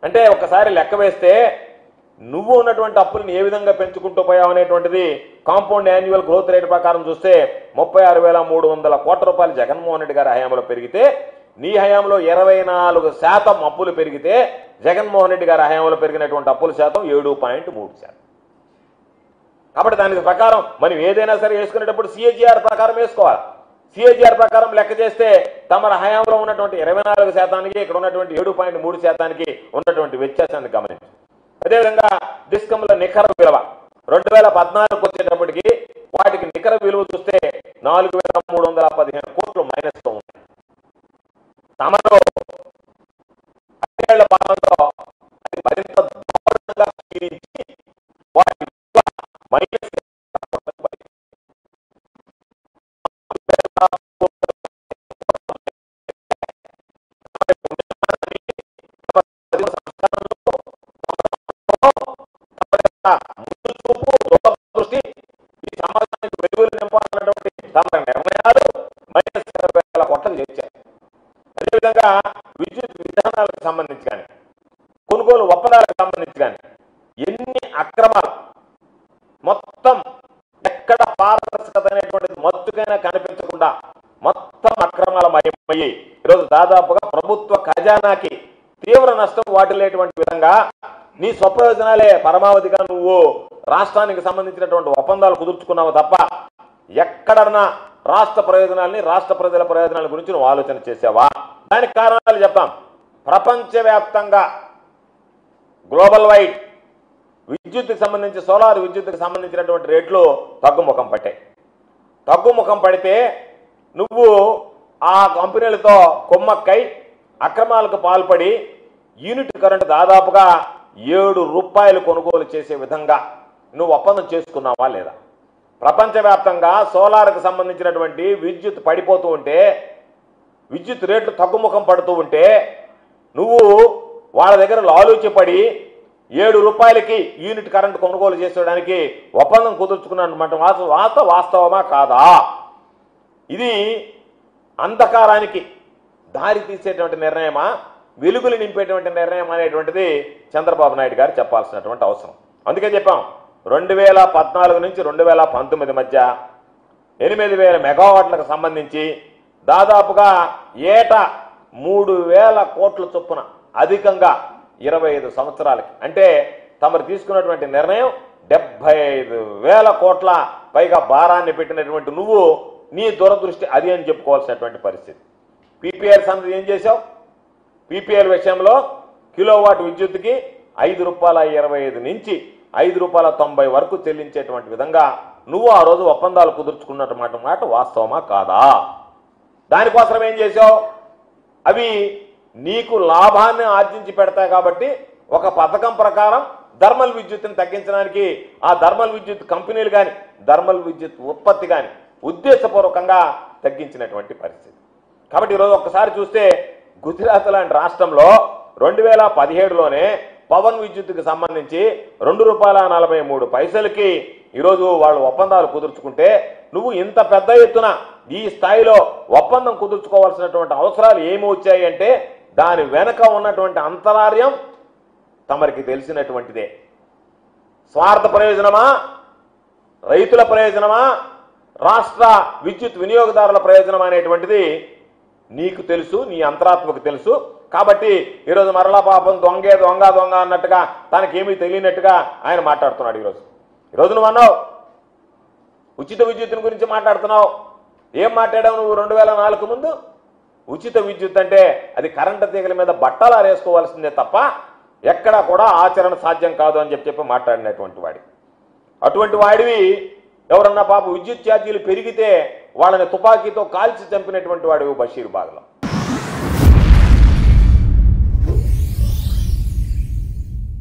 అంటే ఒకసారి లెక్క వేస్తే నువ్వు ఉన్నటువంటి అప్పులను ఏ విధంగా పెంచుకుంటూ పోయావు అనేటువంటిది కాంపౌండ్ యాన్యువల్ గ్రోత్ రేట్ ప్రకారం చూస్తే 36,300 కోట్ల రూపాయలు జగన్మోహన్ రెడ్డి గారి హయాంలో పెరిగితే నీ హయాంలో 24% అప్పులు పెరిగితే జగన్మోహన్ రెడ్డి గారి హయాంలో పెరిగినటువంటి అప్పుల శాతం 7.3%. కాబట్టి దానికి ప్రకారం మనం ఏదైనా సరే వేసుకునేటప్పుడు సిఏజీఆర్ ప్రకారం వేసుకోవాలి. సిఏజీఆర్ ప్రకారం లెక్క చేస్తే తమ హయాంలో ఉన్నటువంటి 24%, ఇక్కడ ఉన్నటువంటి 7.3% ఉన్నటువంటి వ్యత్యాసాన్ని గమనించండి. అదేవిధంగా డిస్కంల నికర విలువ 2014 వచ్చేటప్పటికి వాటికి నికర విలువ చూస్తే 4,315 కోట్లు మైనస్తో ఉన్నాయి. తమలో 5 ఏళ్ల పాలనలో అది మరింత దారుణంగా క్షీణించి వాటి మైనస్ దృష్టి ఈ సమాజానికి వెలుగులు నింపాలన్నటువంటి తమ నిర్ణయాలు మైనస్ 20,000 కోట్లకు చేర్చారు. అదేవిధంగా విద్యుత్ విధానాలకు సంబంధించి కానీ కొనుగోలు ఒప్పందాలకు సంబంధించి కానీ ఎన్ని అక్రమాలు మొత్తం ఎక్కడ పారదర్శకత అనేటువంటిది మత్తుకైనా కనిపించకుండా మొత్తం అక్రమాల మయమయ్యి ఈరోజు దాదాపుగా ప్రభుత్వ ఖజానాకి తీవ్ర నష్టం వాటిల్లేటువంటి విధంగా నీ స్వప్రయోజనాలే పరమావధిగా నువ్వు రాష్ట్రానికి సంబంధించినటువంటి ఒప్పందాలు కుదుర్చుకున్నావు తప్ప ఎక్కడన్నా రాష్ట్ర ప్రయోజనాలని రాష్ట్ర ప్రజల ప్రయోజనాల గురించి నువ్వు ఆలోచన చేసావా? దానికి కారణాలు చెప్తాం. ప్రపంచవ్యాప్తంగా గ్లోబల్ వైడ్ విద్యుత్కి సంబంధించి సోలార్ విద్యుత్కి సంబంధించినటువంటి రేట్లు తగ్గుముఖం పట్టాయి. తగ్గుముఖం పడితే నువ్వు ఆ కంపెనీలతో కొమ్మక్కై అక్రమాలకు పాల్పడి యూనిట్ కరెంటు దాదాపుగా 7 రూపాయలు కొనుగోలు చేసే విధంగా నువ్వు ఒప్పందం చేసుకున్నావా లేదా? ప్రపంచవ్యాప్తంగా సోలార్కు సంబంధించినటువంటి విద్యుత్ పడిపోతూ ఉంటే విద్యుత్ రేట్లు తగ్గుముఖం పడుతూ ఉంటే నువ్వు వాళ్ళ దగ్గర లాలూచిపడి 7 రూపాయలకి యూనిట్ కరెంట్ కొనుగోలు చేసేయడానికి ఒప్పందం కుదుర్చుకున్నటువంటి వాస్తవమా కాదా? ఇది అంధకారానికి దారి తీసేటువంటి నిర్ణయమా, వెలుగులు నింపేటువంటి నిర్ణయం అనేటువంటిది చంద్రబాబు నాయుడు గారు చెప్పాల్సినటువంటి అవసరం. అందుకే చెప్పాం 2014 నుంచి 2019 మధ్య 8,000 మెగావాట్లకు సంబంధించి దాదాపుగా ఏటా 3,000 కోట్ల చొప్పున అధికంగా 25 సంవత్సరాలకి అంటే తమరు తీసుకున్నటువంటి నిర్ణయం 75,000 కోట్ల పైగా భారాన్ని పెట్టినటువంటి నువ్వు నీ దురదృష్టి అది అని చెప్పుకోవాల్సినటువంటి పరిస్థితి. పీపీఎల్ సంగతి ఏం చేశావు? పీపీఎల్ విషయంలో కిలోవాట్ విద్యుత్తుకి ₹5.25 నుంచి ₹5.90 వరకు చెల్లించేటువంటి విధంగా నువ్వు ఆ రోజు ఒప్పందాలు కుదుర్చుకున్నటువంటి మాట వాస్తవమా కాదా? దానికోసం ఏం చేశావు? అవి నీకు లాభాన్ని ఆర్జించి పెడతాయి కాబట్టి ఒక పథకం ప్రకారం థర్మల్ విద్యుత్తుని తగ్గించడానికి ఆ థర్మల్ విద్యుత్ కంపెనీలు కానీ థర్మల్ విద్యుత్ ఉత్పత్తి కానీ ఉద్దేశపూర్వకంగా తగ్గించినటువంటి పరిస్థితి. కాబట్టి ఈరోజు ఒక్కసారి చూస్తే గుజరాత్ లాంటి రాష్ట్రంలో 2017లోనే పవన్ విద్యుత్తుకి సంబంధించి ₹2.43కి ఈరోజు వాళ్ళు ఒప్పందాలు కుదుర్చుకుంటే నువ్వు ఇంత పెద్ద ఎత్తున ఈ స్థాయిలో ఒప్పందం కుదుర్చుకోవాల్సినటువంటి అవసరాలు ఏమి వచ్చాయి అంటే దాని వెనక ఉన్నటువంటి అంతరార్యం తమరికి తెలిసినటువంటిదే. స్వార్థ ప్రయోజనమా, రైతుల ప్రయోజనమా, రాష్ట్ర విద్యుత్ వినియోగదారుల ప్రయోజనం అనేటువంటిది నీకు తెలుసు, నీ అంతరాత్మకు తెలుసు. కాబట్టి ఈరోజు మరలా పాపం దొంగే దొంగ దొంగ అన్నట్టుగా తనకేమీ తెలియనట్టుగా ఆయన మాట్లాడుతున్నాడు. ఈరోజు నువ్వు అన్నావు ఉచిత విద్యుత్తుని గురించి మాట్లాడుతున్నావు. ఏం మాట్లాడావు నువ్వు 2004 ముందు? ఉచిత విద్యుత్ అంటే అది కరెంటు తీగల మీద బట్టలు ఆరేసుకోవాల్సిందే తప్ప ఎక్కడా కూడా ఆచరణ సాధ్యం కాదు అని చెప్పి మాట్లాడినటువంటి వాడి. అటువంటి వాడివి ఎవరన్నా పాప విద్యుత్ ఛార్జీలు పెరిగితే వాళ్ళని తుపాకీతో కాల్చి చంపినటువంటి వాడివి బషీర్ బాగ్లో.